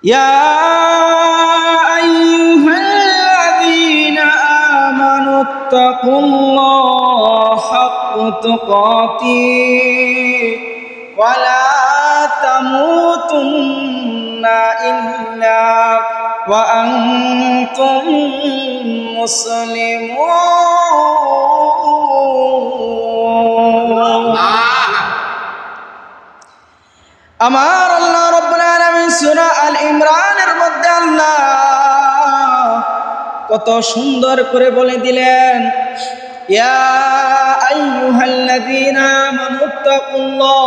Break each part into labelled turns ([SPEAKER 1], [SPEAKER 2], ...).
[SPEAKER 1] ইয়া আইয়ুহাল্লাযীনা আমানুত্তাকুল্লাহা হাক্কা তুকাতিহি ওয়া লা তামুতুন্না ইল্লা ওয়া আনতুম মুসলিমুন। আমার আল্লাহ রাব্বুল আলামিন সূরা আল ইমরানের মধ্যে আল্লাহ কত সুন্দর করে বলে দিলেন, ইয়া আইয়ুহাল্লাযীনা আমানুত্তাকুল্লাহ,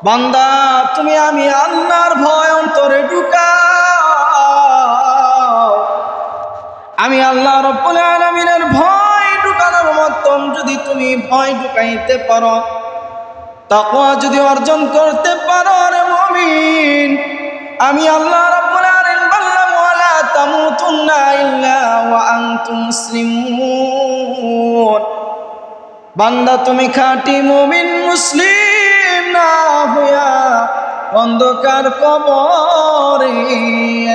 [SPEAKER 1] বান্দা তুমি আমি আল্লাহর ভয় অন্তরে ঢুকাও। আমি আল্লাহ রাব্বুল আলামিনের ভয় ঢুকানোর মতন যদি তুমি ভয় ঢুকাইতে পারো, তাকওয়া যদি অর্জন করতে পারো রে মুমিন, আমি আল্লাহ রাব্বুল আলামিন বললাম ওয়ালা তামুতুন্না ইল্লা ওয়া আনতুম মুসলিমুন। বান্দা তুমি খাঁটি মুমিন মুসলিম না হইয়া অন্ধকার কবরে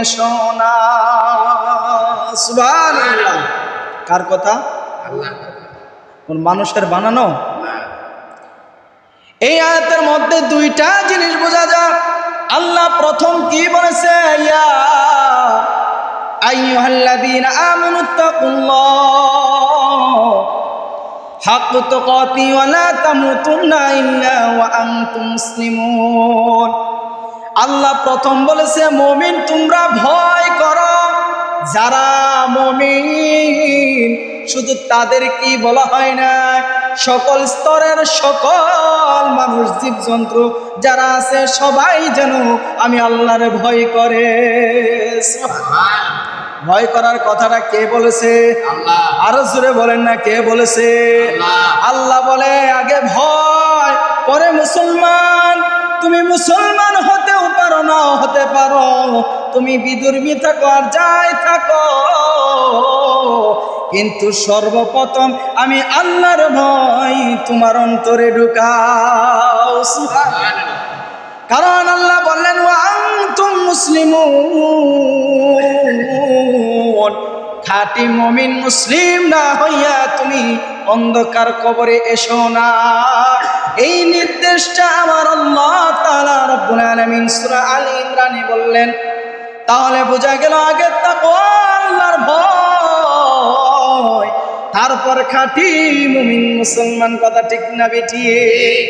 [SPEAKER 1] এসো না। সুবহানাল্লাহ। কার কথা? আল্লাহর কথা। কোন মানুষের বানানো? এই আয়াতের মধ্যে দুইটা জিনিস বোঝা যায়। আল্লাহ প্রথম কি বলেছে, ইয়া আইয়ুহাল্লাযীনা আমানুত্তাকুল্লাহ হাক্কা তুকাতিহি ওয়া লা তামুতুন্না ইল্লা ওয়া আনতুম মুসলিমুন। আল্লাহ প্রথম বলেছে মুমিন তোমরা ভয় করো। যারা মুমিন শুধু তাদের কি বলা হয় না, সকল স্তরের সকল মানুষ জীবজন্তু যারা আছে সবাই যেন আমি আল্লাহরে ভয় করে। ভয় করার কথাটা কে বলেছে? আল্লাহ। আরো জোরে বলেন না, কে বলেছে? আল্লাহ বলে আগে ভয়, পরে মুসলমান। তুমি মুসলমান হতেও পারো, নাও হতে পারো, তুমি বিধর্মী থাকো আর যাই থাকো, কিন্তু সর্বপ্রথম আমি আল্লাহর ভয় তোমার অন্তরে ঢুকাও। সুবহানাল্লাহ। কারণ আল্লাহ বললেন ওয়া আনতুম মুসলিমুন, খাঁটি মুমিন মুসলিম না হইয়া তুমি অন্ধকার কবরে এসো না। এই নির্দেশটা আমার আল্লাহ তাআলা রব্বুল আলামিন সূরা আল ইমরানে বললেন। তাহলে বোঝা গেল আগে তাকওয়া আল্লাহর ভয়, তারপর খাঁটি মুমিন মুসলমান। কথা ঠিক না বেঠিক?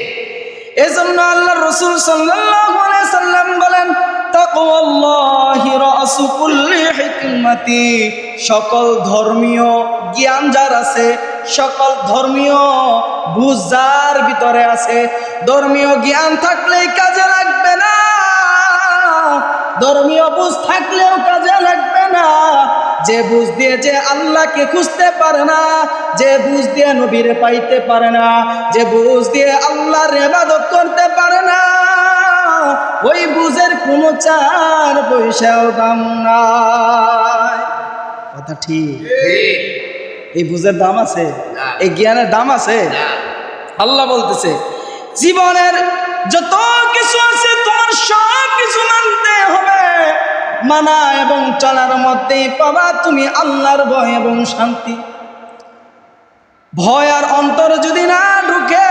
[SPEAKER 1] এজন্য আল্লাহর রাসূল সাল্লাল্লাহু আলাইহি সাল্লাম বলেন তাকওয়াল্লাহি রাসু কুল্লি হিকমতি। সকল ধর্মীয় জ্ঞান যার আছে, সকল ধর্মীয় বুঝ যার ভিতরে আছে, ধর্মীয় জ্ঞান থাকলেই কাজে লাগবে না, ধর্মীয় বুঝ থাকলেও কাজে লাগবে না। যে বুঝ দিয়ে যে আল্লাহকে খুঁজতে পারে না, যে বুঝ দিয়ে নবীরে পাইতে পারে না, যে বুঝ দিয়ে আল্লাহর ইবাদত করতে পারে না, ওই বুঝের কোনো চার পয়সাও দাম নাই। কথা ঠিক? এই বুঝের দাম আছে? এই জ্ঞানের দাম আছে? আল্লাহ বলতেছে জীবনের যত কিছু আছে তোমার সব কিছু মানতে হবে। মানা এবং চলার মধ্যেই পাবা তুমি আল্লাহর ভয় এবং শান্তি। ভয় আর অন্তর যদি না ঢুকে,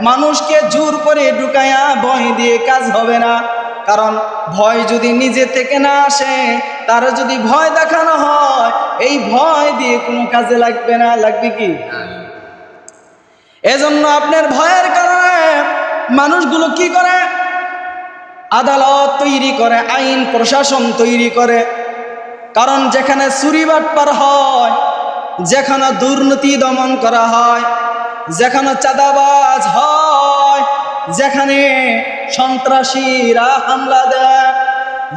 [SPEAKER 1] মানুষকে জোর করে ঢুকায়া ভয় দিয়ে কাজ হবে না। কারণ ভয় যদি নিজে থেকে না আসে, তার যদি ভয় দেখানো হয়, এই ভয় দিয়ে কোনো কাজে লাগবে না। লাগবে কি? এজন্য আপনার ভয়ের কারণে মানুষগুলো কি করে? আদালত তৈরি করে, আইন প্রশাসন তৈরি করে। কারণ যেখানে চুরি বাটপার হয়, যেখানে দুর্নীতি দমন করা হয়, যেখানে চাঁদাবাজ হয়, যেখানে সন্ত্রাসীরা হামলা দেয়,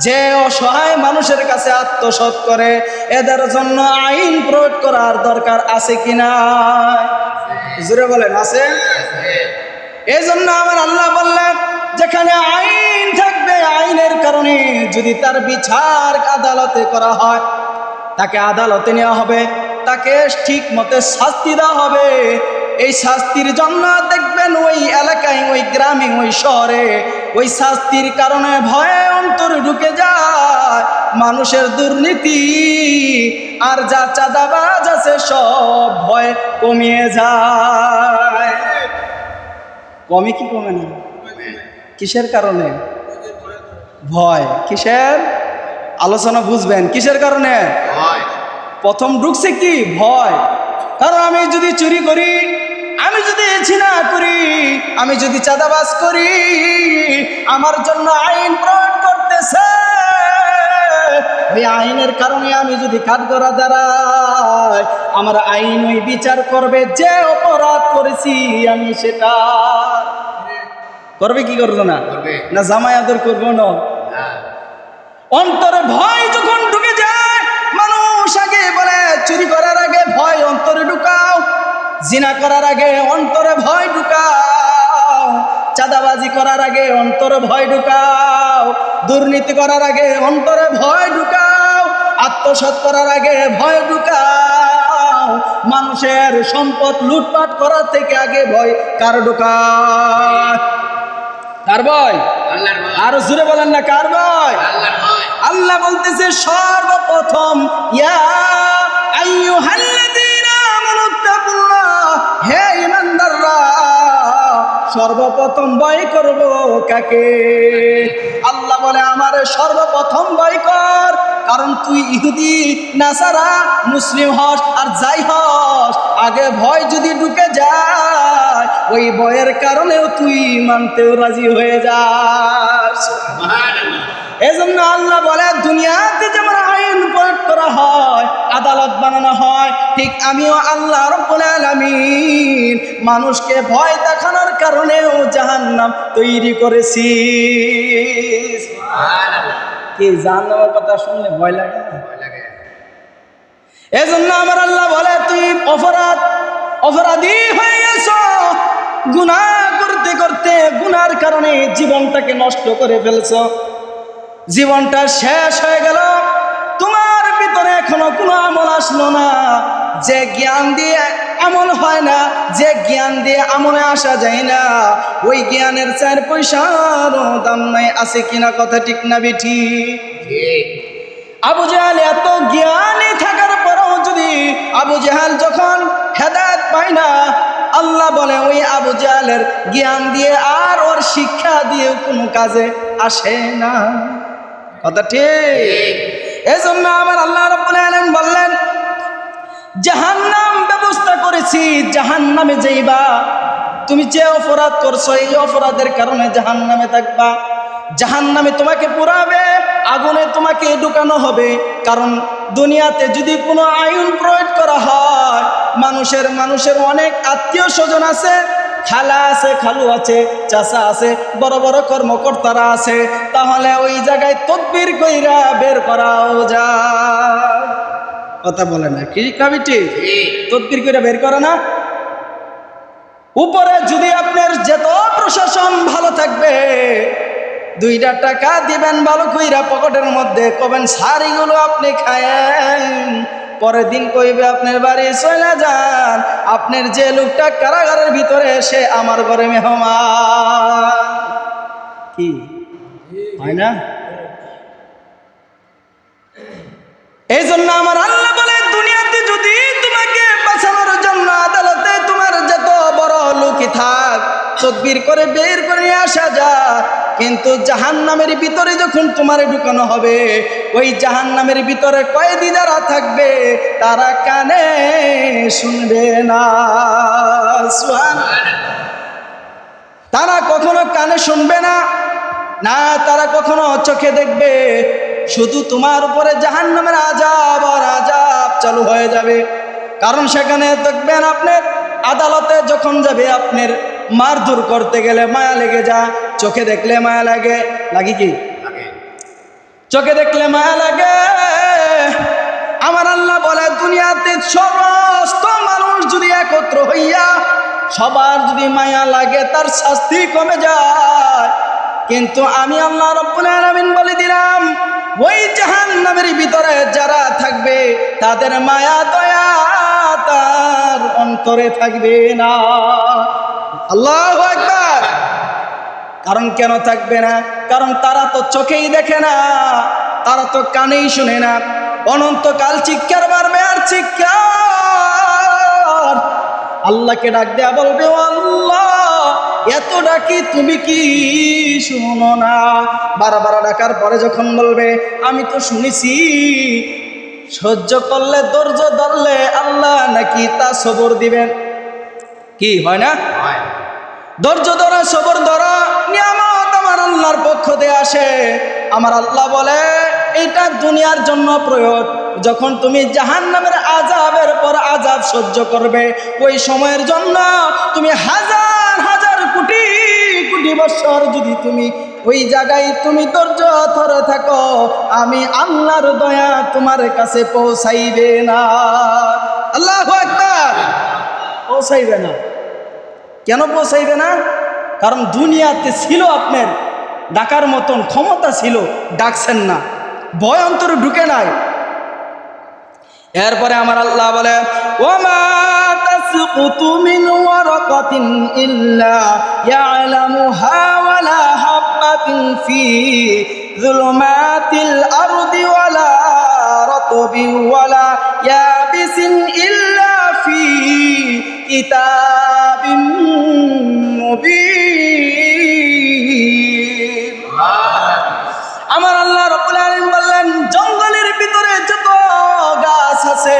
[SPEAKER 1] যে অসহায় মানুষের কাছে আত্মসৎ করে, এদের জন্য আইন প্রয়োগ করার দরকার আছে কিনা? জোরে বলেন, আছে? এই জন্য আমার আল্লাহ বললেন যেখানে আইন থাকবে, আইনের কারণে যদি তার বিচার আদালতে করা হয়, তাকে আদালতে নেওয়া হবে, তাকে ঠিক মতে শাস্তি দেওয়া হবে। এই শাস্তির জন্য দেখবেন ওই এলাকায়, ওই গ্রামে, ওই শহরে ওই শাস্তির কারণে ভয়ে অন্তরে ঢুকে যায় মানুষের দুর্নীতি, আর যা চাঁদাবাজ আছে সব ভয় কমিয়ে যায়। কমে কি কমে না? কিসের কারণে? ভয়। কিসের? আলোচনা বুঝবেন। কিসের কারণে? প্রথম ঢুকছে কি? ভয়। কারণ আমি যদি চুরি করি, আমি যদি ছিনা করি, আমি যদি চাঁদাবাজ করি, আমার জন্য আইন প্রয়োগ করতেছে, ওই আইনের কারণে আমি যদি কাঠগড়া দাঁড়াই, আমার আইন ওই বিচার করবে যে অপরাধ করেছি আমি সেটা। করবে কি করবো না? না জামাই আদর করবো না? অন্তরে ভয় যখন ঢুকে যায়, মানুষ আগে বলে চুরি করার আগে ভয় অন্তরে ঢুকাও, জিনা করার আগে অন্তরে ভয় ঢুকাও, চাঁদাবাজি করার আগে অন্তরে ভয় ঢুকাও, দুর্নীতি করার আগে অন্তরে ভয় ঢুকাও, আত্মসাৎ করার আগে ভয় ঢুকাও, মানুষের সম্পদ লুটপাট করার থেকে আগে ভয় কার ঢুকায়? কার ভয়? আরো জোরে বলেন না, কার ভয়? আল্লাহ বলতেছে সর্বপ্রথম ইয়া আইয়ুহাল্লাযীনা আমানুত্তাকুল্লাহ, হে ঈমানদাররা, সর্বপ্রথম ভয় করব কাকে? আল্লাহ বলে আমারে সর্বপ্রথম ভয় কর, কারণ তুই ইহুদি নাসারা মুসলিম হস আর যাই হস, আগে ভয় যদি ঢুকে যায় ওই ভয়ের কারণেও তুই মানতেও রাজি হয়ে যাস। এজন্য আল্লাহ বলে দুনিয়াতে যেমন আইন প্রয়োগ করা হয়, আদালত বানানো হয়, ঠিক আমিও আল্লাহ রাব্বুল আলামিন মানুষকে ভয় দেখানোর কারণেও জাহান্নাম তৈরি করেছি। কি জাহান্নামের কথা শুনলে ভয় লাগে না? এজন্য আমার আল্লাহ বলে তুই অপরাধী হয়ে গেছো, গুনাহ করতে করতে গুনার কারণে জীবনটাকে নষ্ট করে ফেলছো, জীবনটা শেষ হয়ে গেল, তোমার ভিতরে এখনো কোনো আমল আসলো না। যে জ্ঞান দিয়ে আমল হয় না, যে জ্ঞান দিয়ে আমলে আসা যায় না, ওই জ্ঞানের 4 পয়সারও দাম নাই। আছে কিনা কথা ঠিক না বেঠি? আবু জাহাল এত জ্ঞানী থাকার পরেও যদি আবু জাহাল যখন হেদায়েত পায় না, আল্লাহ বলে ওই আবু জাহালের জ্ঞান দিয়ে আর ওর শিক্ষা দিয়ে কোনো কাজে আসে না। কথা ঠিক? এজন্য আমার আল্লাহ রাব্বুল আলামিন বললেন জাহান্নাম ব্যবস্থা করেছি, জাহান্নামে যাইবা, তুমি যে অপরাধ করছো এই অপরাধের কারণে জাহান্নামে থাকবা, জাহান্নামে তোমাকে পোড়াবে, আগুনে তোমাকে ঢুকানো হবে। কারণ দুনিয়াতে যদি কোনো আইন প্রয়োগ করা হয়, মানুষের অনেক আত্মীয় স্বজন আছে, খালা আছে, খালু আছে, চাচা আছে, বড় বড় কর্মকর্তারা আছে, তাহলে ওই জায়গায় তদবির কইরা বের করাও যায়। কথা বলে না কি কাবিটি? তদবির কইরা বের করে না। উপরে যদি আপনার যেত প্রশাসন ভালো থাকবে, 2টা টাকা দিবেন ভালো কইরা পকেটের মধ্যে, কবেন স্যার এগুলো আপনি খায়েন, পরের দিন কইবে আপনার বাড়ি চলে যান, আপনার যে লোকটা কারাগারের ভিতরে সে আমার ঘরে মেহমান। কি হয় না? এই জন্য আমার আল্লাহ বলে দুনিয়াতে যদি তোমাকে বাঁচানোর জন্য আদালতে তোমার যত বড় লোকই থাক, তদবির করে বের করে আসা যায়, কিন্তু জাহান্নামের ভিতরে যখন তোমারে ঢুকানো হবে, ওই জাহান্নামের ভিতরে কয়েদি যারা থাকবে তারা কানে শুনবে না। তারা কখনো কানে শুনবে না, না তারা কখনো চোখে দেখবে, শুধু তোমার উপরে জাহান্নামের আযাব আর আযাব চালু হয়ে যাবে। কারণ সেখানে দেখবেন আপনার আদালতে যখন যাবে, আপনার মারধর করতে গেলে মায়া লেগে যা, চোখে দেখলে মায়া লাগে, লাগে কি? চোখে দেখলে মায়া লাগে। আমার আল্লাহ বলে দুনিয়াতে সমস্ত মানুষ যদি একত্র হইয়া সবার যদি মায়া লাগে, তার শাস্তি কমে যায়। কিন্তু আমি আল্লাহ রাব্বুল আলামিন বলে দিলাম, ওই জাহান্নামের ভিতরে যারা থাকবে তাদের মায়া দয়া তার অন্তরে থাকবে না। আল্লাহু আকবার। কারণ কেন থাকবে না? কারণ তারা তো চোখেই দেখে না, তারা তো কানেই শুনে না। অনন্তকাল চিৎকার মারবে আর চিৎকার, আল্লাহকে ডাক দেয়া বলবে, ও আল্লাহ এত ডাকি তুমি কি শুনো না? বারবার ডাকার পরে যখন বলবে আমি তো শুনেছি, সহ্য করলে ধৈর্য ধরলে আল্লাহ নাকি তা সবর দিবেন। কি হয় না? ধৈর্য ধরা, সবর ধরা নিয়ামত আমার আল্লাহর পক্ষ দিয়ে আসে। আমার আল্লাহ বলে এটা দুনিয়ার জন্য প্রয়োগ। যখন তুমি জাহান্নামের আযাবের পর আযাব সহ্য করবে, ওই সময়ের জন্য তুমি হাজার হাজার কোটি কোটি বছর যদি তুমি ওই জায়গায় তুমি ধৈর্য ধরে থাকো, আমি আল্লাহর দয়া তোমার কাছে পৌঁছাইবে না। আল্লাহু আকবার। পৌঁছাইবে না। কেন পৌঁছাইবে না? কারণ দুনিয়াতে ছিল আপনার ডাকার মতন ক্ষমতা ছিল, ডাকছেন না, ভয় অন্তরে ঢুকে নাই। এরপরে আমার আল্লাহ বলে, ওমা তাসকুতু মিন ওয়ারাকাতিন ইল্লা ইয়ালামুহা ওয়ালা হাববাতিন ফি যুলুমাতিল আরদি ওয়ালা রাতবিন ওয়ালা ইয়াবিসিন ইল্লা ফি কিতাবিন মুবিন। আমার আল্লাহ রাব্বুল আলামিন বললেন, জঙ্গলের ভিতরে যত গাছ আছে,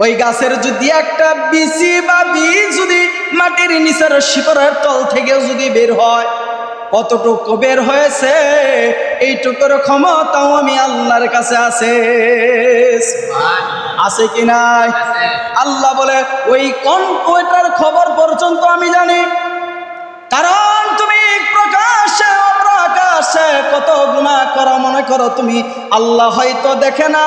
[SPEAKER 1] ওই গাছের যদি একটা বিচি বা বীজ যদি মাটির নিচের শিকড়ের তল থেকে যদি বের হয়, কতটুকু বের হয়েছে এইটুকুর ক্ষমতাও আমি আল্লাহর কাছে আছে। আছে কি নাই? আল্লাহ বলে ওই ওইটার খবর পর্যন্ত আমি জানি। কারণ তুমি প্রকাশ্যে অপ্রকাশ্যে কত গুনাহ করো, মনে করো তুমি আল্লাহ হয়তো দেখে না।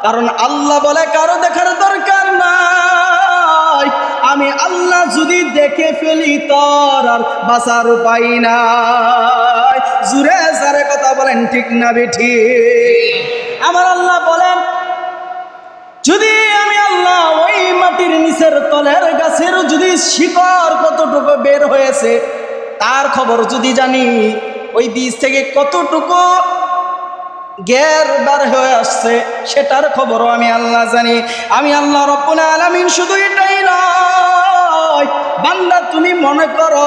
[SPEAKER 1] কারণ আল্লাহ বলে কারো দেখার দরকার নাই, আমি আল্লাহ যদি দেখে ফেলি তোর আর বাঁচার উপায় নাই। জুড়ে সারে কথা বলেন ঠিক না বেঠি? আমার আল্লাহ বলেন যদি আমি আল্লাহ ওই মাটির নিচের তলের গাছের যদি শিকড় কতটুকু বের হয়েছে তার খবর যদি জানি, ওই বীজ থেকে কতটুকু গ্যার বার হয়ে আসছে সেটার খবরও আমি আল্লাহ জানি। আমি আল্লাহ রাব্বুল আলামিন শুধু এটাই নয়, বান্দা তুমি মনে করো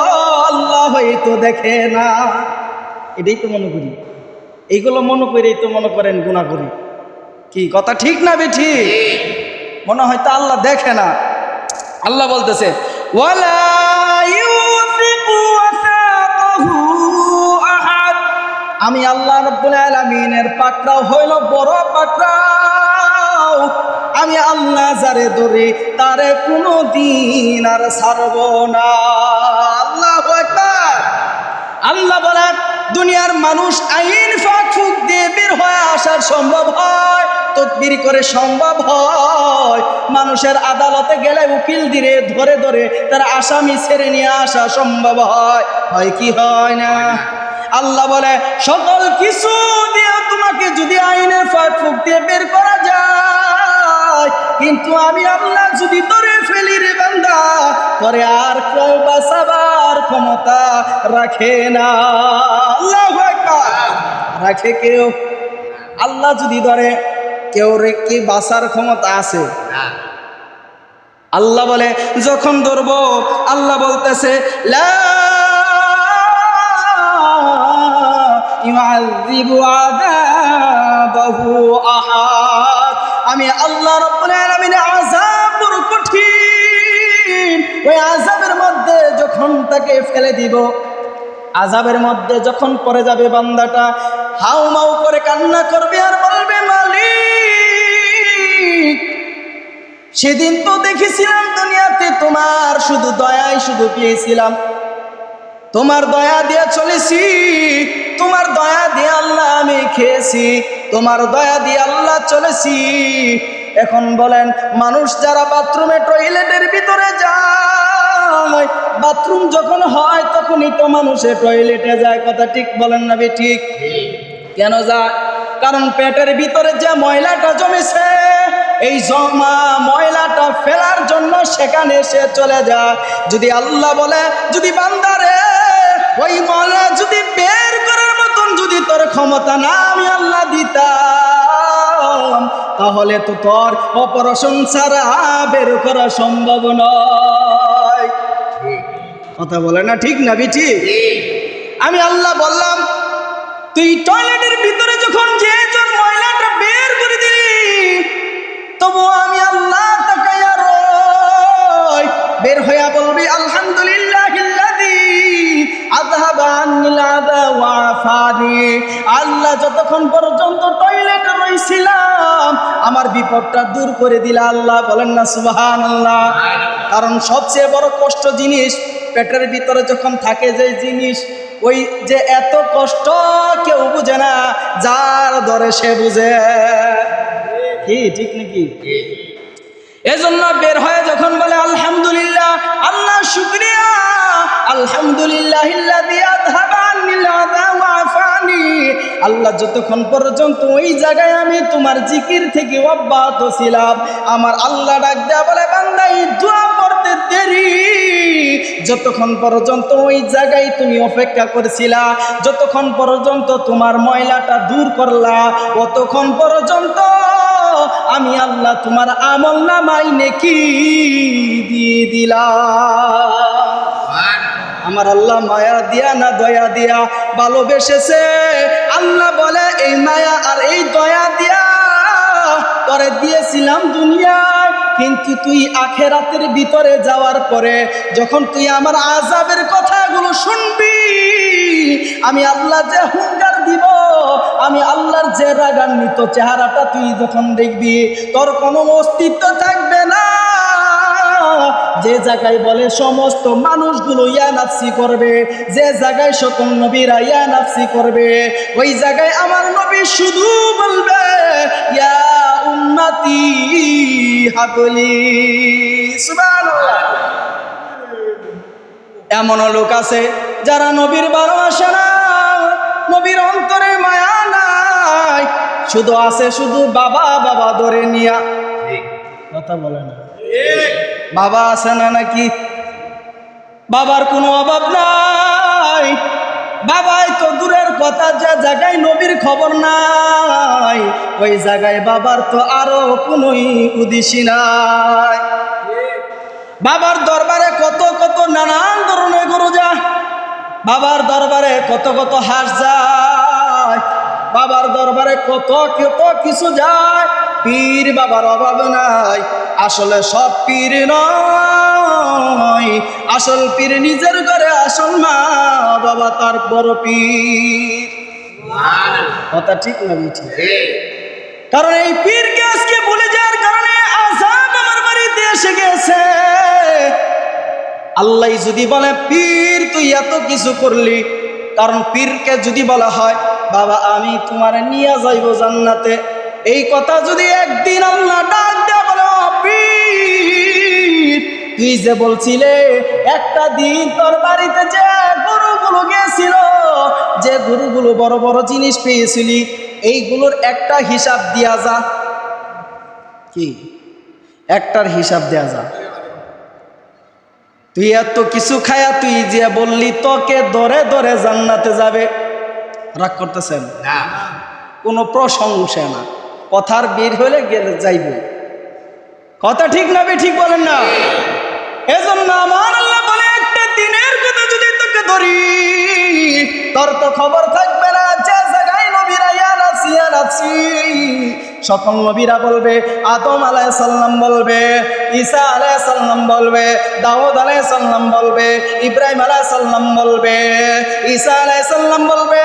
[SPEAKER 1] আল্লাহ হয়তো দেখে না, এটাই তো মনে করি। এইগুলো মনে করেই তো মনে করেন গুনাহ করি। কি কথা ঠিক না বেঠি? মনে হয় তো আল্লাহ দেখে না। আল্লাহ বলতেছে ওয়ালা ইউসিকু ওয়াসাকাহু আহাদ। আমি আল্লাহ রাব্বুল আলামিনের পাকড়াও হইল বড় পাকড়াও। আমি আল্লাহ যারে ধরে তারে কোনো দিন আর ছাড়ব না। আল্লাহু আকবার। আল্লাহ বলেন দুনিয়ার মানুষ আইন ফাঁক ফুক দিয়ে বের হয়ে আসার সম্ভব হয়, তদবির করে সম্ভব হয়। মানুষের আদালতে গেলে উকিল দিয়ে ধরে ধরে তার আসামি ছেড়ে নিয়ে আসা সম্ভব হয়। হয় কি হয় না? আল্লাহ বলে সকল কিছু দিয়ে তোমাকে যদি আইনের ফাঁক ফুক দিয়ে বের করা যায়, কিন্তু আমি আল্লাহ যদি ধরে ফেলি রে বান্দা, পরে আর কেউ বাঁচাবার ক্ষমতা রাখে না। আল্লাহু আকবার। রাখে কেউ? আল্লাহ যদি ধরে কেউ রে কি বাঁচার ক্ষমতা আছে? আল্লাহ বলে যখন ধরবো, আল্লাহ বলতেছে লা ইউআযিবু আযাবাহু আহাদ। আমি আল্লাহ রাব্বুল আলামিন আযাব বড় কঠিন। ওই আযাবের মধ্যে যখন তাকে ফেলে দিব, আযাবের মধ্যে যখন পড়ে যাবে বান্দাটা, হাউমাউ করে কান্না করবে আর বলবে মালিক সেদিন তো দেখেছিলাম দুনিয়াতে তোমার শুধু দয়াই শুধু পেয়েছিলাম, তোমার দয়া দিয়ে চলেছি, তোমার দয়া দিয়ে আল্লাহ আমি খেয়েছি, তোমার দয়া দিয়ে আল্লাহ চলেছি। এখন বলেন মানুষ যারা বাথরুমে টয়লেটের ভিতরে যায়, বাথরুম যখন হয় তখনই তো মানুষের টয়লেটে যায়। কথা ঠিক বলেন না ঠিক? কেন যায়? কারণ পেটের ভিতরে যে ময়লাটা জমেছে এই জমা ময়লাটা ফেলার জন্য সেখানে সে চলে যায়। যদি আল্লাহ বলে, যদি বান্দারে ওই ময়লা যদি বের করার মতন যদি তোর ক্ষমতা না আমি আল্লাহ দিতাম, তাহলে তো তোর অপারেশন ছাড়া বের করা সম্ভব নয়। কথা বলে না ঠিক না বিটি? আমি আল্লাহ বললাম তুই টয়লেটের ভিতরে যখন যে ময়লাটা বের করে দিলি, তবু আমি আল্লাহ তাকায়া রই, বের হইয়া বলবি আলহামদুলিল্লাহিল্লাযী আযহাবা আন্নিল আযা ওয়া আফানি। আল্লাহ যতক্ষণ পর্যন্ত টয়লেটে রইছিলাম আমার বিপদটা দূর করে দিলা। আল্লাহ বলেন না সুবহানাল্লাহ। কারণ সবচেয়ে বড় কষ্ট জিনিস পেটের ভিতরে যখন থাকে যে জিনিস, ওই যে এত কষ্ট কেউ বুঝে না, যার ধরে সে বুঝে। কি ঠিক নাকি? এজন্য বের হয়ে যখন বলে আলহামদুলিল্লাহ, আল্লাহ শুকরিয়া, আলহামদুলিল্লাহিল্লাযী আযহাবা আন্নিল আযা ওয়া আফানি। আল্লাহ যতক্ষণ পর্যন্ত ওই জায়গায় আমি তোমার জিকির থেকে অব্যাহত ছিলাম, আমার আল্লাহ ডাক দেয়া বলে বান্দা এই দোয়া পড়তে দেরি, যতক্ষণ পর্যন্ত ওই জায়গায় তুমি অপেক্ষা করছিলা, যতক্ষণ পর্যন্ত তোমার ময়লাটা দূর করলা, ততক্ষণ পর্যন্ত আমি আল্লাহ তোমার আমল নামায় নেকি দিয়ে দিলাম। আমার আল্লাহ মায়া দিয়া না দয়া দিয়া ভালোবেসেছে। আল্লাহ বলে এই মায়া আর এই দয়া দিয়া করে দিয়েছিলাম দুনিয়ায়, কিন্তু তুই আখেরাতের ভিতরে যাওয়ার পরে যখন তুই আমার আযাবের কথাগুলো শুনবি, আমি আল্লাহ যে হুঙ্কার দিব, আমি আল্লাহর যে রাগান্বিত চেহারাটা তুই যখন দেখবি, তোর কোনো অস্তিত্ব থাকবে না। যে জায়গায় বলে সমস্ত মানুষগুলো ইয়া নাফসি করবে, যে জায়গায় সকল নবীরা ইয়া নাফসি করবে, ওই জায়গায় আমার নবী শুধু বলবে ইয়া উম্মতি হাবলি। সুবহানাল্লাহ। এমন লোক আছে যারা নবীর ভালোবাসে না, নবীর অন্তরে মায়া নাই, শুধু আছে শুধু বাবা বাবা ধরে নিয়া। কথা বলে না? বাবা আছে না নাকি? বাবার কোনো অভাব নাই, বাবাই তো দূরের কথা, যে জায়গায় নবীর খবর নাই ওই জায়গায় বাবার তো আরো কোনোই উদ্দেশ্যই নাই। বাবার দরবারে কত কত নানান ধরনের গরু যায়, বাবার দরবারে কত কত হাঁস যায়, বাবার দরবারে কত কত কিছু যায়। পীর বাবার অভাব নাই, আসলে সব পীর নয়, আসল পীর নিজের ঘরে আসল মা বাবা তার বড় পীর। কথা ঠিক না ঠিক? কারণ এই পীরকে আজকে ভুলে যাওয়ার কারণে আযাব আমার বাড়িতে এসে গেছে। আল্লাহ যদি বলে পীর তুই এত কিছু করলি, কারণ পীরকে যদি বলা হয় বাবা আমি তোমার নিয়ে যাইব জান্নাতে, এই কথা যদি একদিন আল্লাহ ডাক দেয়া বলে পীর তুই যে বলছিলে একটা দিন তোর বাড়িতে যে গরুগুলো গেছিল, যে গরুগুলো বড় বড় জিনিস পেয়েছিলি, এইগুলোর একটা হিসাব দিয়া যা। কি একটার হিসাব দেয়া যা? তুই এত কিছু খায়া তুই যে বললি তোকে ধরে ধরে জান্নাতে যাবে, রাগ করতেছেন না? কোনো প্রশংসা না, কথার বের হলে গেলে যাইব। কথা ঠিক না? ঠিক বলেন না? এজন্য আমার আল্লাহ বলে একটা দিনের কথা যদি তোকে ধরি, তোর তো খবর থাকবে না যে জায়গায় নবীরা ইয়া নাফসি ইয়া নাফসি, সকল নবীরা বলবে, আদম আলাইহিস সালাম বলবে, ঈসা আলাইহিস সালাম বলবে, দাউদ আলাইহিস সালাম বলবে, ইব্রাহিম আলাইহিস সালাম বলবে, ঈসা আলাইহিস সালাম বলবে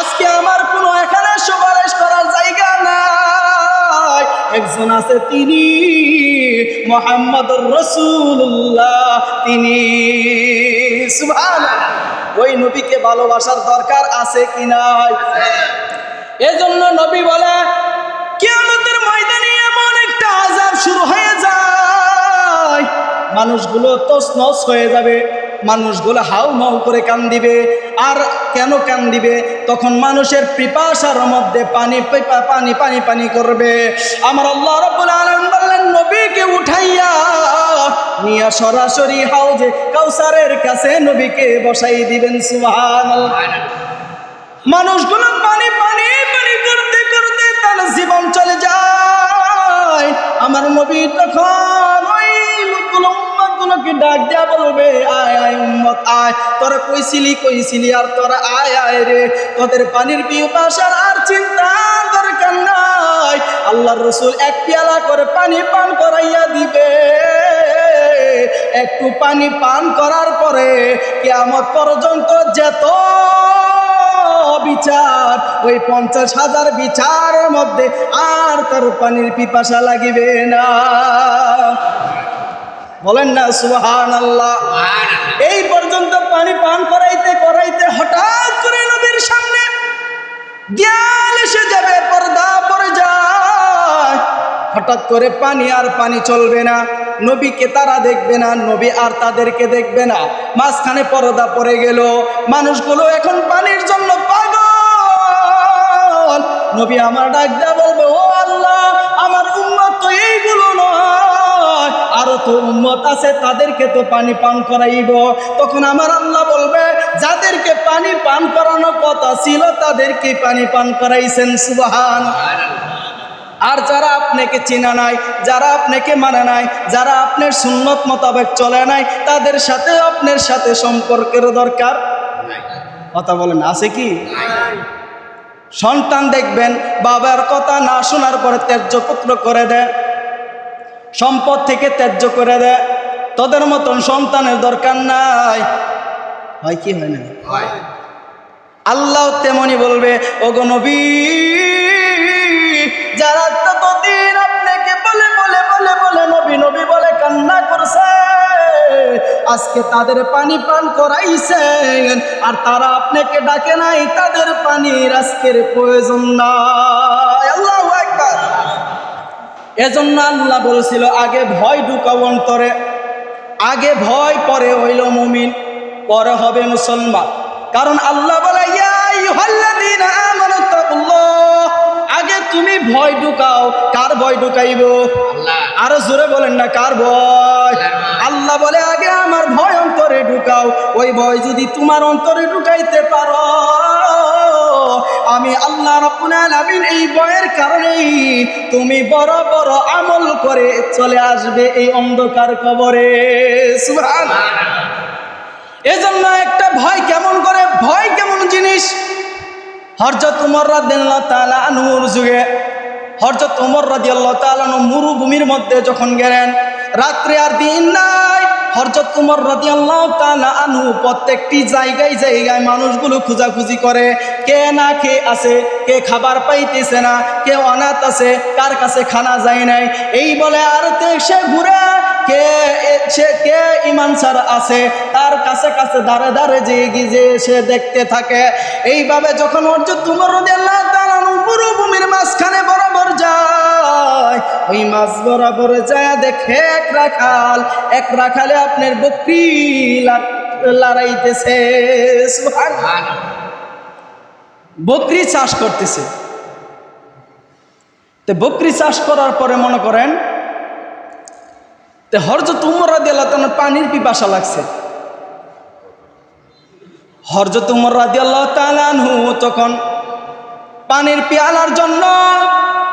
[SPEAKER 1] আজকে আমার কোনো এখানে সুপারিশ করার জায়গা নাই, একজন আছে তিনি মুহাম্মদুর রাসূলুল্লাহ, তিনি। সুবহানাল্লাহ। ওই নবীকে ভালোবাসার দরকার আছে কি নাই? এজন্য নবী বলে কিয়ামতের ময়দানে এমন একটা আযাব শুরু হয়ে যায়, মানুষগুলো তছনছ হয়ে যাবে, মানুষগুলো হাউ মাউ করে কান্দিবে। আর কেন কান্দিবে? তখন মানুষের পিপাসার মধ্যে পানি পানি পানি পানি করবে। আমার আল্লাহ রাব্বুল আলামিন বললেন, নবীকে উঠাইয়া নিয়া সরাসরি হাউজে কাউসারের কাছে নবীকে বসাই দিবেন। সুবহানাল্লাহ। মানুষগুলো পানি পানি পানি করতে করতে তার জীবন চলে যায়। আমার নবী তখন ওই লোকগুলো উম্মতগুলোকে ডাক দেয়া বলবে, আয় আয় উম্মত আয়, তোরা কইছিলি আর তোরা আয় আয় রে, তোদের পানির পিপাসার আর চিন্তার দরকার নাই। আল্লাহর রাসূল এক পেয়ালা করে পানি পান করাইয়া দিবে। একটু পানি পান করার পরে কিয়ামত পর্যন্ত যেত বিচার, ওই 50,000 বিচারের মধ্যে আর তার পানির পিপাসা লাগিবে না। বলেন না সুবহানাল্লাহ। এই পর্যন্ত পানি পান করাইতে করাইতে হঠাৎ করে নবীর সামনে জ্ঞান এসে যাবে, পর্দা পড়ে যায়। হঠাৎ করে পানি আর পানি চলবে না, নবীকে তারা দেখবে না, নবী আর তাদেরকে দেখবে না। মাঝখানে পর্দা পড়ে গেল, মানুষগুলো এখন পানির জন্য পাগল। নবী আমার ডাক দেয়া বলবে, ও আল্লাহ, আমার উম্মত তো এইগুলো নয়, আরো তো উম্মত আছে, তাদেরকে তো পানি পান করাইব। তখন আমার আল্লাহ বলবে, যাদেরকে পানি পান করানো কথা ছিল তাদেরকে পানি পান করাইছেন। সুবহানাল্লাহ। আর যারা আপনাকে চেনা নাই, যারা আপনাকে মানে নাই, যারা আপনার সুন্নত মোতাবেক চলে নাই, তাদের সাথে আপনার সাথে সম্পর্কের দরকার কথা বলেন আছে কি? সন্তান দেখবেন বাবার কথা না শোনার পরে ত্যায্য পুত্র করে দেয়, সম্পদ থেকে ত্যায্য করে দেয়। তোদের মতন সন্তানের দরকার নাই। হয় কি হয় না? আল্লাহ তেমনি বলবে, ওগো নবী, যারা ততদিন আপনাকে বলে বলে বলে বলে নবী নবী বলে কান্না করছে, আজকে তাদের পানি পান করাইছেন, আর তারা আপনাকে ডাকে নাই, তাদের পানির আজকের প্রয়োজন নাই। আল্লাহু আকবার। এজন্য আল্লাহ বলছিল, আগে ভয় ঢুকাও অন্তরে, আগে ভয় পরে হইল মুমিন, পরে হবে মুসলমান। কারণ আল্লাহ বলে, ইয়া আইয়ুহাল্লাযীনা আমানু তাকুল্লাহ, আগে তুমি ভয় ঢুকাও। কার ভয় ঢুকাইব? আরো জোরে বলেন না, কার ভয়? আল্লাহ বলে, আগে আমার ভয় অন্তরে ঢুকাও। ওই ভয় যদি তোমার অন্তরে ঢুকাইতে পারো, আমি আল্লাহ রাব্বুল আলামিন এই ভয়ের কারণেই তুমি বড় বড় আমল করে চলে আসবে এই অন্ধকার কবরে। সুবহানাল্লাহ। এজন্য একটা ভয় কেমন করে, ভয় কেমন জিনিস? হযরত ওমর রাদিয়াল্লাহু তাআলা আনহুর যুগে হযরত ওমর রাদিয়াল্লাহু তাআলা আনহু মরুভূমির মধ্যে যখন গেলেন, রাত্রে আর দিন নাই, হযরত ওমর রাদিয়াল্লাহু তাআলা আনহু প্রত্যেকটি জায়গায় জায়গায় মানুষগুলো খোঁজাখুঁজি করে, কে না খেয়ে আছে, কে খাবার পাইতেছে না, কে অনাথ আছে, কার কাছে খানা যায় নাই, এই বলে আর সে ঘুরে কে ইমান ছাড়া আছে তার কাছে কাছে দাঁড়ে দাঁড়ে যে সে দেখতে থাকে। এইভাবে যখন হযরত ওমর রাদিয়াল্লাহু তাআলা মরুভূমির মাঝখানে বরাবর যায়, ওই মাঝ বরাবর যায় দেখে এক রাখালে আপনার বকরি লড়াইতেছে। সুবহানাল্লাহ। বকরি চাষ করতেছে। তো বকরি চাষ করার পরে মনে করেন হযরত ওমর রাদিয়াল্লাহু তাআলা পানির পিপাসা লাগছে। হযরত ওমর রাদিয়াল্লাহু তাআলা আনহু তখন পানির পিয়ালার জন্য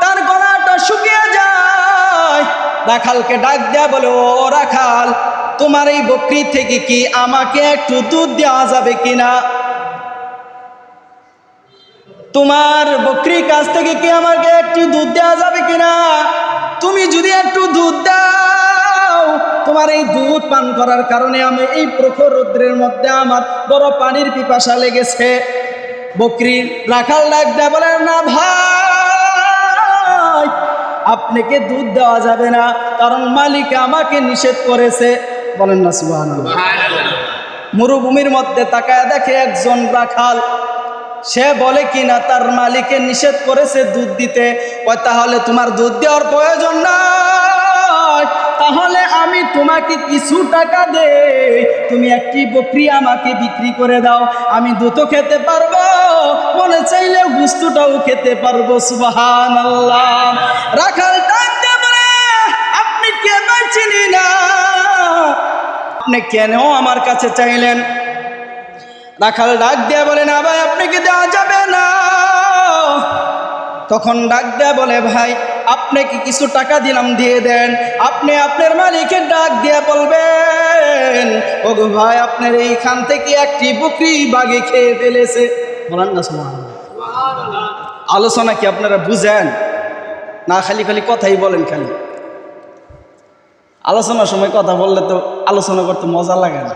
[SPEAKER 1] তার গলাটা শুকিয়ে যায়। রাখালকে ডাক দেয়া বলে, ও রাখাল, তোমার এই বকরি থেকে কি আমাকে একটু দুধ দেওয়া যাবে কিনা? তোমার বকরির কাছ থেকে কি আমাকে একটু দুধ দেওয়া যাবে কিনা? তুমি যদি একটু দুধ দাও, তোমার এই দুধ পান করার কারণে আমি এই প্রখর রৌদ্রের মধ্যে আমার বড় পানির পিপাসা লেগেছে। বকরি রাখাল ডাক দেয়া বলে, না ভাই, আপনাকে দুধ দেওয়া যাবে না, কারণ মালিক আমাকে নিষেধ করেছে। বলেন না সুবহানাল্লাহ। মরুভূমির মধ্যে তাকায় দেখে একজন রাখাল, সে বলে কিনা তার মালিকে নিষেধ করেছে দুধ দিতে। তাহলে তোমার দুধ দেওয়ার প্রয়োজন নাই, তাহলে আমি তোমাকে কিছু টাকা দেই, তুমি একটি বকরি আমাকে বিক্রি করে দাও, আমি দুটো খেতে পারবো, মনে চাইলে গুস্তটাও খেতে পারবো। সুবহানাল্লাহ। রাখাল ডাক দিয়ে বলে, আপনি কে ভাই চিনি না, আপনি কেন আমার কাছে চাইলেন? রাখাল ডাক দিয়ে বলে, না ভাই আপনাকে দেওয়া যাবে না। তখন ডাক দেয়া বলে, ভাই আপনাকে কিছু টাকা দিলাম, দিয়ে দেন। আপনি আপনার মালিকের ডাক দিয়ে বলবেন, ও গো ভাই আপনার এইখান থেকে একটি বকরি বাঘে খেয়ে ফেলেছে। বলেন না সুবহানাল্লাহ। আলোচনা কি আপনারা বুঝেন না? খালি খালি কথাই বলেন। খালি আলোচনার সময় কথা বললে তো আলোচনা করতে মজা লাগে না,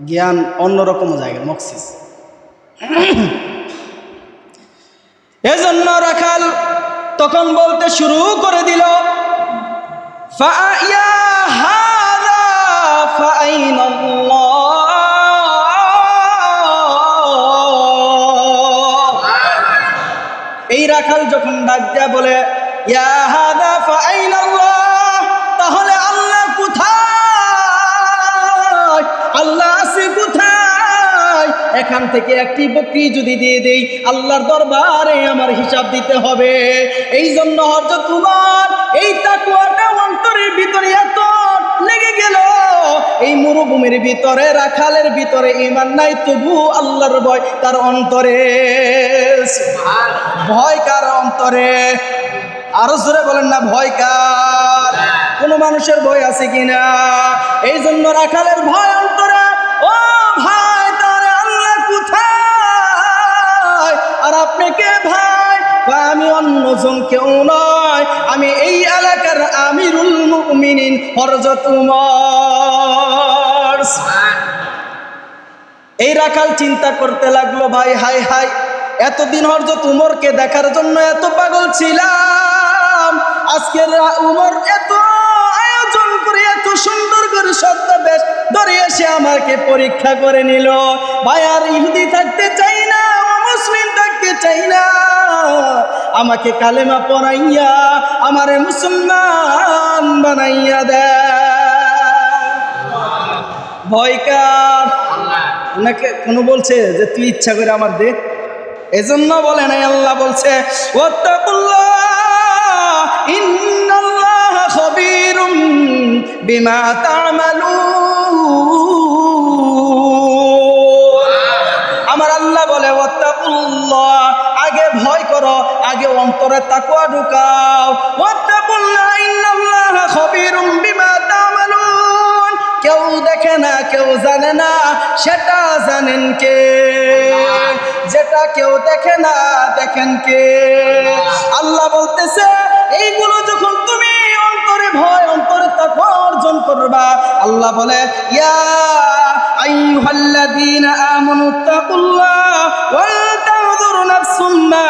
[SPEAKER 1] জ্ঞান অন্যরকম জায়গায় মকসিস। এজন্য রাখাল তখন বলতে শুরু করে দিল, এই রাখাল যখন ডাক দেয়া বলে, ইয়া হাদা ফাআইনাল্লাহ, তাহলে আল্লাহ কোথায়? আল্লাহ আছে কোথায়? এখান থেকে একটি বকরি যদি দিয়ে দেই, আল্লাহর দরবারে আমার হিসাব দিতে হবে। এই জন্য হযরত উমর এই তাকওয়াটা অন্তরের ভিতরে এত লেগে গেল, এই মরুভূমির ভিতরে রাখালের ভিতরে ঈমান নাই, তবু আল্লাহর ভয় তার অন্তরে। ভয় কার অন্তরে? আরো জোরে বলেন না, ভয় কার? কোন মানুষের ভয় আছে কিনা? এই জন্য রাখালের ভয় অন্তরে। ও ভাই, তার আল্লাহ কোথায়? আর আপনি কে ভাই? আমি অন্যজন কেউ নয়, আমি এই এলাকার আমিরুল মুমিনিন হযরত উমর। এই রাখাল চিন্তা করতে লাগলো, ভাই হাই হাই, এতদিন হযরত উমরকে দেখার জন্য এত পাগল ছিলাম, আজকে উমর এত আয়োজন করে এত সুন্দর করে ছদ্মবেশ ধরে এসে আমাকে পরীক্ষা করে নিল। ভাই আর ইহুদি থাকতে চাই না, মুসলিম থাকতে চাই না, আমাকে কালেমা পড়াইয়া আমারে মুসলমান বানাইয়া দেয়। ভয় কার? ওনাকে কোনো বলছে যে তুই ইচ্ছা করে আমার দে? এজন্য বলে নাই, আল্লাহ বলছে ওয়াত্তাকুল্লাহ ইন্নাল্লাহা খাবীরুম বিমা তা'মালুন। আমার আল্লাহ বলে ওয়াত্তাকুল্লাহ, আগে ভয় করো, আগে অন্তরে তাকওয়া ঢুকাও। ওয়াত্তাকুল্লাহ ইন্নাল্লাহা খাবীরুম বিমা তা'মালুন। কেউ দেখে না, কেউ জানে না, সেটা জানেন কে? যেটা কেউ দেখে না, দেখেন কে? আল্লাহ বলতেছে, এইগুলো যখন তুমি অন্তরে ভয়, অন্তরে তাকওয়া অর্জন করবা, আল্লাহ বলে ইয়া আইয়ুহাল্লাযীনা আমানু তাকুল্লাহ ওয়াল তানজুর নাফসুম মা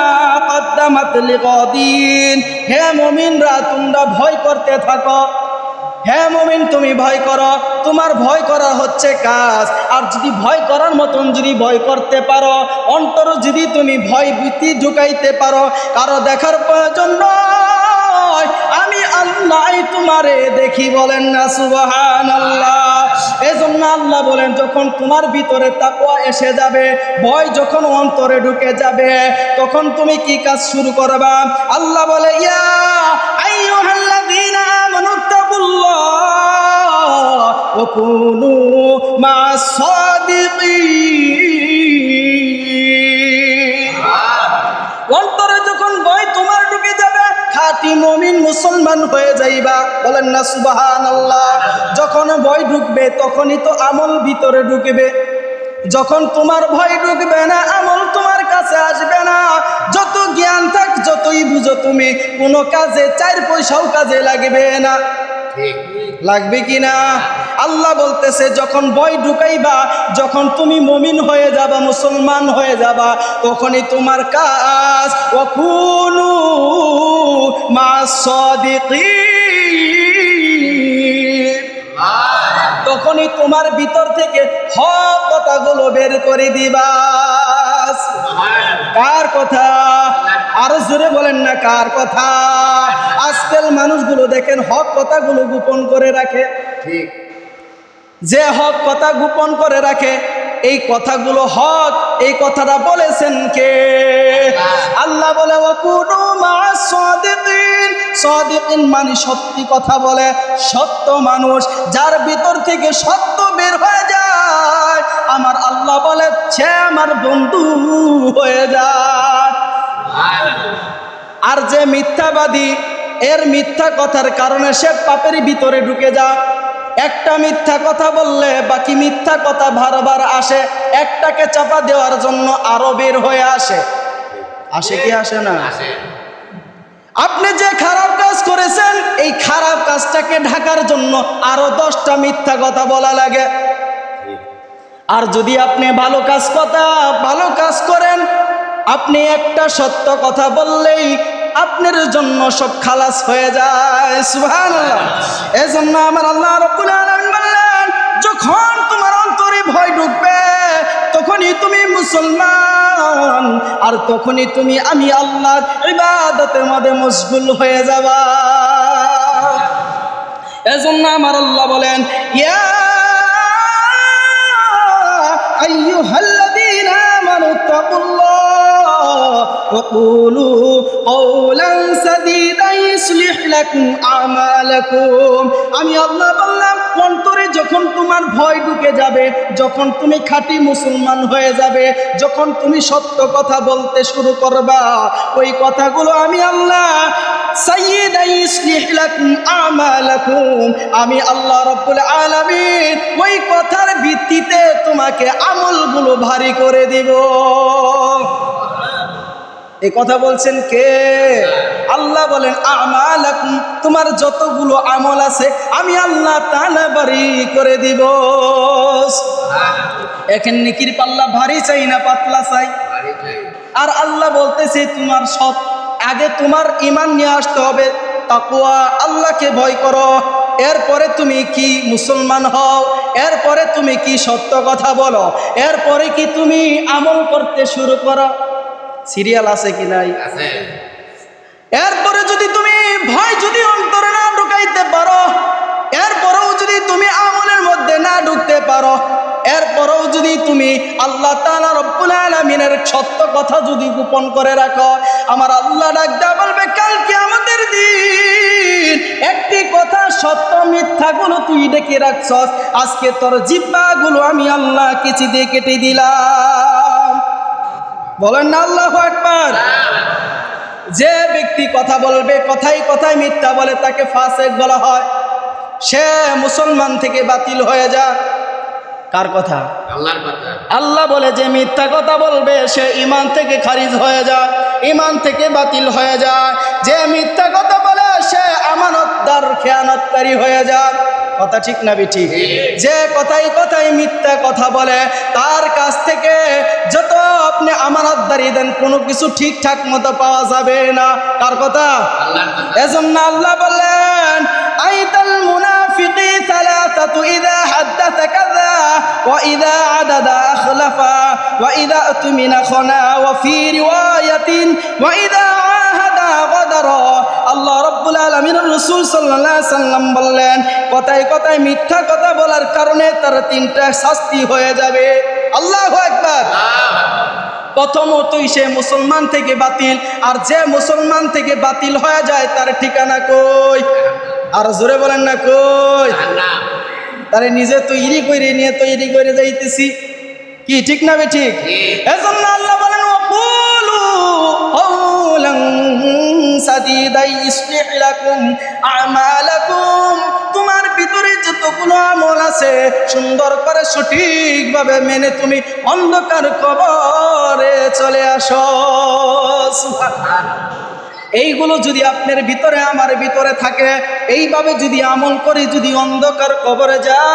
[SPEAKER 1] কদ্দামাত লিগাদিন। হে মুমিনরা, তোমরা ভয় করতে থাকো। হে মুমিন, তুমি ভয় করো, তোমার ভয় করা হচ্ছে কাজ। আর যদি ভয় করার মতন যদি ভয় করতে পারো, অন্তর যদি তুমি ভয় ভীতি ঢুকাইতে পারো, কারো দেখার প্রয়োজন নয়, আমি আল্লাহ তোমারে দেখি। বলেন না সুবহানাল্লাহ। এজন্য আল্লাহ বলেন, যখন তোমার ভিতরে তাকওয়া এসে যাবে, ভয় যখন অন্তরে ঢুকে যাবে, তখন তুমি কি কাজ শুরু করবা? আল্লাহ বলে ইয়া আইয়ুহাল্লাযীনা আমানু তাকুল্লাহ ওয়া কুনু মা'আস সাদিকিন। অন্তরে যখন ভয় তোমার ঢুকে যাবে, খাঁটি মুমিন মুসলমান হয়ে যাইবা। বলেন না সুবহানাল্লাহ। যখন ভয় ঢুকবে, তখনই তো আমল ভিতরে ঢুকবে। যখন তোমার ভয় ঢুকবে না, আমল তোমার কাছে আসবে না। যত জ্ঞান থাক, যতই বুঝো তুমি, কোনো কাজে 4 পয়সাও কাজে লাগবে না। লাগবে কিনা? আল্লাহ বলতেছে, যখন ভয় ঢুকাইবা, যখন তুমি মুমিন হয়ে যাবা, মুসলমান হয়ে যাবা, তখনই তোমার কাজ ওয়াকুনু মা'আস সাদিকিন। তখনই তোমার ভিতর থেকে হক কথাগুলো বের করে দিবা। কার কথা? আরো জোরে বলেন না, কার কথা? আজ আজকাল মানুষগুলো দেখেন হক কথাগুলো গোপন করে রাখে।
[SPEAKER 2] ঠিক।
[SPEAKER 1] যে হক কথা গোপন করে রাখে এই কথাগুলো হক, এই কথাটা বলেছেন কে? আল্লাহ বলে ওয়াকুনু মা'আস সাদিকিন। সাদিকিন মানে সত্যি কথা বলে, সত্য মানুষ, যার ভিতর থেকে সত্য বের হয়ে যায়, আমার আল্লাহ বলে সে আমার বন্ধু হয়ে যায়। আর যে মিথ্যাবাদী, এর মিথ্যা কথার কারণে সে পাপের ভিতরে ঢুকে যায়। একটা মিথ্যা কথা বললে বাকি মিথ্যা কথা বারবার আসে, একটাকে চাপা দেওয়ার জন্য আরো বের হয়ে আসে। আসে কি আসে না? আপনি যে খারাপ কাজ করেছেন এই খারাপ কাজটাকে ঢাকার জন্য আরো 10টা মিথ্যা কথা বলা লাগে। আর যদি আপনি ভালো কাজ করেন, আপনি একটা সত্য কথা বললেই আপনার জন্য সব খালাস হয়ে যায়। সুবহানাল্লাহ। এজন্য আমার আল্লাহ রাব্বুল আলামিন বললেন, যখন তোমার অন্তরে ভয় ঢুকবে তখনই তুমি মুসলমান, আর তখনই তুমি আমি আল্লাহর ইবাদতের মধ্যে মশগুল হয়ে যাবা। এজন্য আমার আল্লাহ বলেন, ইয়া আইয়ুহাল্লাযীনা আমানু তাকুল্লাহ وقولوا قولا سديدا يصلح لكم أعمالكم। আমি আল্লাহ বললাম, অন্তরে যখন তোমার ভয় ঢুকে যাবে, যখন তুমি খাঁটি মুসলমান হয়ে যাবে, যখন তুমি সত্য কথা বলতে শুরু করবা, ওই কথাগুলো আমি আল্লাহ সাইয়্যিদা ইসলিহ লাকুম আমালাকুম, আমি আল্লাহ রাব্বুল আলামিন ওই কথার ভিত্তিতে তোমাকে আমলগুলো ভারী করে দিব। এই কথা বলছেন কে? আল্লাহ বলেন আমালাকুম, তোমার যতগুলো আমল আছে আমি আল্লাহ তাআলা ভারী করে দিব। এখন নেকির পাল্লা ভারী চাই না পাতলা চাই? আর আল্লাহ বলতেছে তোমার সৎ, আগে তোমার ঈমান নিয়ে আসতে হবে, তাকওয়া, আল্লাহকে ভয় করো, এরপরে তুমি কি মুসলমান হও, এরপরে তুমি কি সত্য কথা বলো, এরপরে কি তুমি আমল করতে শুরু করো। সিরিয়াল আছে কি নাই? আছে। এরপরে যদি তুমি ভয় যদি অন্তরে না ঢুকাইতে পারো, এরপরেও যদি তুমি আমলের মধ্যে না ঢুকতে পারো, এরপরেও যদি তুমি আল্লাহ তাআলা রব্বুল আলামিনের সত্য কথা যদি গোপন করে রাখো, আমার আল্লাহ ডাকদা বলবে কাল কিয়ামতের দিন একটি কথা সত্য মিথ্যাগুলো তুই ডেকে রাখছস, আজকে তোর জিহ্বাগুলো আমি আল্লাহ কেচি দিয়ে কেটে দিলাম। বলেন না আল্লাহু আকবার। যে ব্যক্তি কথা বলবে, কথায় কথায় মিথ্যা বলে, তাকে ফাসিক বলা হয়, সে মুসলমান থেকে বাতিল হয়ে যায়। কার কথা? আল্লাহর কথা। আল্লাহ বলে যে মিথ্যা কথা বলবে সে ঈমান থেকে খারিজ হয়ে যায়, ঈমান থেকে বাতিল হয়ে যায়। যে মিথ্যা কথা বলে সে আমানতদার, খেয়ানতকারী হয়ে যায়। কথা ঠিক না বেঠিক? যে কথায় কথায় মিথ্যা কথা বলে তার কাছ থেকে যত আপনি আমানতদারি দেন কোনো কিছু ঠিকঠাক মতো পাওয়া যাবে না। কার কথা? আল্লাহর কথা। এজন্য আল্লাহ বললেন আইতাল মুনাফিকি সালাসাতু ইযা হাদাসা কাযা ওয়া ইযা আদাদা আখলাফা ওয়া ইযা আতমিনা খানা ওয়া ফি রিওয়ায়াতিন ওয়া ইযা আহাদা গাদারা। আল্লাহ রাব্বুল আলামিন রাসূল সাল্লাল্লাহু আলাইহি সাল্লাম বললেন, কথায় কথায় মিথ্যা কথা বলার কারণে তার 3টা শাস্তি হয়ে যাবে। আল্লাহু আকবার। প্রথমতই সে মুসলমান থেকে বাতিল, আর যে মুসলমান থেকে বাতিল হয়ে যায় তার ঠিকানা কই? আর জোরে বলেন না কই? তারে নিজে তৈরি করে নিয়ে তৈরি করে যাইতেছি, কি ঠিক না বে ঠিক? এজন্য আল্লাহ বলেন ওয়াকুলু কওলান সাদীদা ইসলিহ লাকুম আমালাকুম, তোমার ভিতরে যতগুলো আমল আছে সুন্দর করে সঠিকভাবে মেনে তুমি অন্ধকার কবরে চলে আসো। এইগুলো যদি আপনার ভিতরে আমার ভিতরে থাকে, এইভাবে যদি আমল করে যদি অন্ধকার কবরে যায়,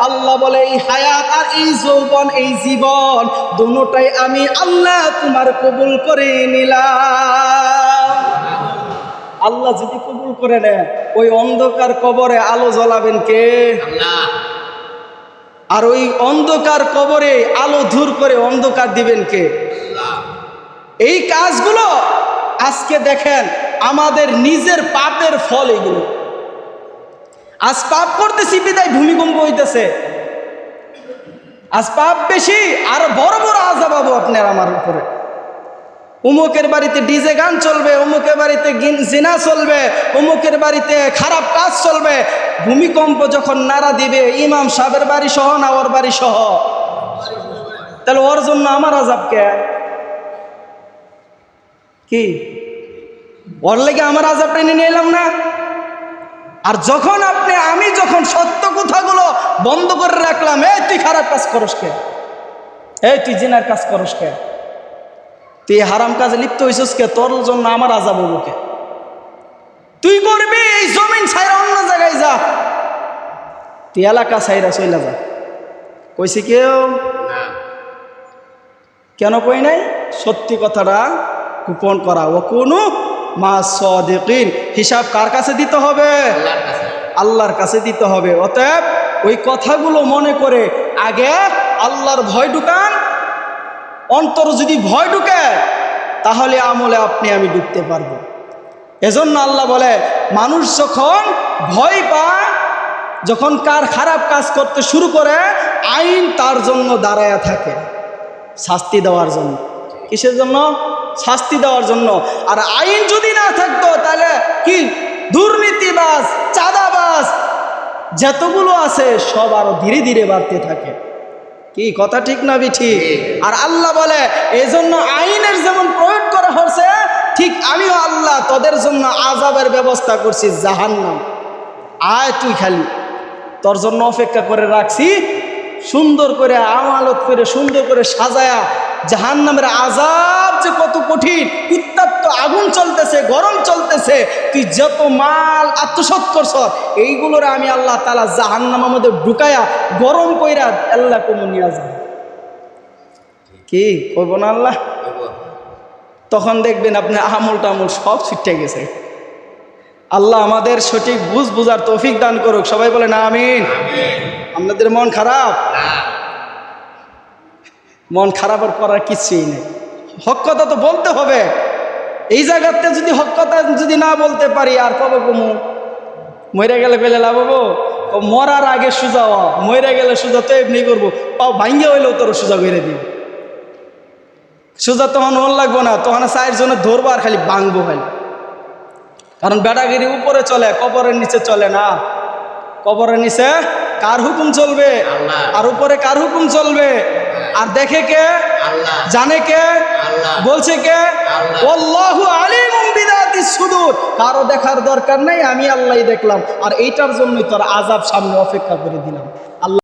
[SPEAKER 1] আল্লাহ বলে এই হায়াত আর এই যৌবন, এই জীবন দুটোটাই আমি আল্লাহ তোমার কবুল করে নিলাম। আল্লাহ যদি কবুল করে নেয়, ওই অন্ধকার কবরে আলো জ্বলাবেন কে? আল্লাহ। আর ওই অন্ধকার কবরে আলো দূর করে অন্ধকার দিবেন কে? আল্লাহ। এই কাজগুলো আজকে দেখেন আমাদের নিজের পাপের ফল এগুলো। আজ পাপ করতেছি বিদায় ভূমিকম্প হইতেছে, আজ পাপ বেশি, আর বড় বড় আযাব পাবো আপনার আমার উপরে। অমুকের বাড়িতে ডিজে গান চলবে, অমুকের বাড়িতে জিনা চলবে, অমুকের বাড়িতে খারাপ কাজ চলবে। ভূমিকম্প যখন নাড়া দিবে, ইমাম সাহেবের বাড়ি সহ না ওর বাড়ি সহ, তাহলে ওর জন্য আমার আযাব কে? কি ওর লেগে আমার আযাব টেনে নিয়ে এলাম না? আর যখন আমি যখন সত্য কথাগুলো বন্ধ করে রাখলাম, এই তুই খারাপ কাজ করস কে, এই তুই জিনার কাজ করস কে, তুই হারাম কাজে লিপ্ত হইছিস কে, তোর জন্য আমার আযাব হবো কে? তুই করবি এই জমিন ছাইরা অন্য জায়গায় যা, তুই এলাকা ছাইরা চইলা যা। কইছি কেউ? কেন কই নাই? সত্যি কথাটা গোপন করা। ও কোনো মা সাদিকিন, হিসাব কার কাছে দিতে হবে? আল্লাহর কাছে দিতে হবে। অতএব ওই কথাগুলো মনে করে আগে আল্লাহর ভয় ঢুকান। অন্তর যদি ভয় ঢুকে, তাহলে আমলে আমি ঢুকতে পারবো। এজন্য আল্লাহ বলে, মানুষ যখন ভয় পায়, যখন কার খারাপ কাজ করতে শুরু করে, আইন তার জন্য দাঁড়ায়া থাকে শাস্তি দেওয়ার জন্য। কিসের জন্য? শাস্তি দেওয়ার জন্য। আর আইন যদি না থাকতো, তাহলে কি দুর্নীতিবাজ, চাঁদাবাজ যতগুলো আছে সব আরো ধীরে ধীরে বাড়তে থাকে। কি কথা ঠিক না ঠিক? আর আল্লাহ বলে, এই জন্য আইনের যেমন প্রয়োগ করা হচ্ছে, ঠিক আমিও আল্লাহ তোদের জন্য আযাবের ব্যবস্থা করছি, জাহান্নাম। আয় তুই খালি, তোর জন্য অপেক্ষা করে রাখছি, সুন্দর করে আমালত করে সুন্দর করে সাজায়া। জাহান্নামের আযাব যে কত কঠিন, উত্তপ্ত আগুন চলতেছে, গরম চলতেছে, তুই যত মাল আত্মসাৎ করছ, এইগুলোর আমি আল্লাহ তাআলা জাহান্নামের মধ্যে ঢুকায়া গরম কইরা আল্লাহ কমু নিয়ে যাবে। কি করব না আল্লাহ? তখন দেখবেন আপনার আমল টামল সব ছুটে গেছে। আল্লাহ আমাদের সঠিক বুঝার তৌফিক দান করুক। সবাই বলে না আমিন। আপনাদের মন খারাপ? মন খারাপ করার কিছুই নেই। হক কথা তো বলতে হবে। এই জায়গাতে যদি হক কথা যদি না বলতে পারি, আর কবে কমু? মরে গেলে পেলে লাভ হবো? মরার আগে সোজা হওয়া, মরে গেলে সোজা তো এমনি করবো, পাও ভাঙ্গে হইলেও তোর সোজা করে দিব। সোজা তখন মন লাগবো না, তখন 4 জনে ধরবো আর খালি ভাঙবো খালি। কারণ বেড়াগিরি উপরে চলে, কবরের নিচে চলে না। কবরের নিচে কার হুকুম চলবে? আর উপরে কার হুকুম চলবে? আর দেখে কে? জানে কে? বলছে কে? আল্লাহু আলিমুম বিযাতিস সুদূর। কারো দেখার দরকার নাই, আমি আল্লাহই দেখলাম। আর এইটার জন্যই তোর আযাব সামনে অপেক্ষা করে দিলাম। আল্লাহ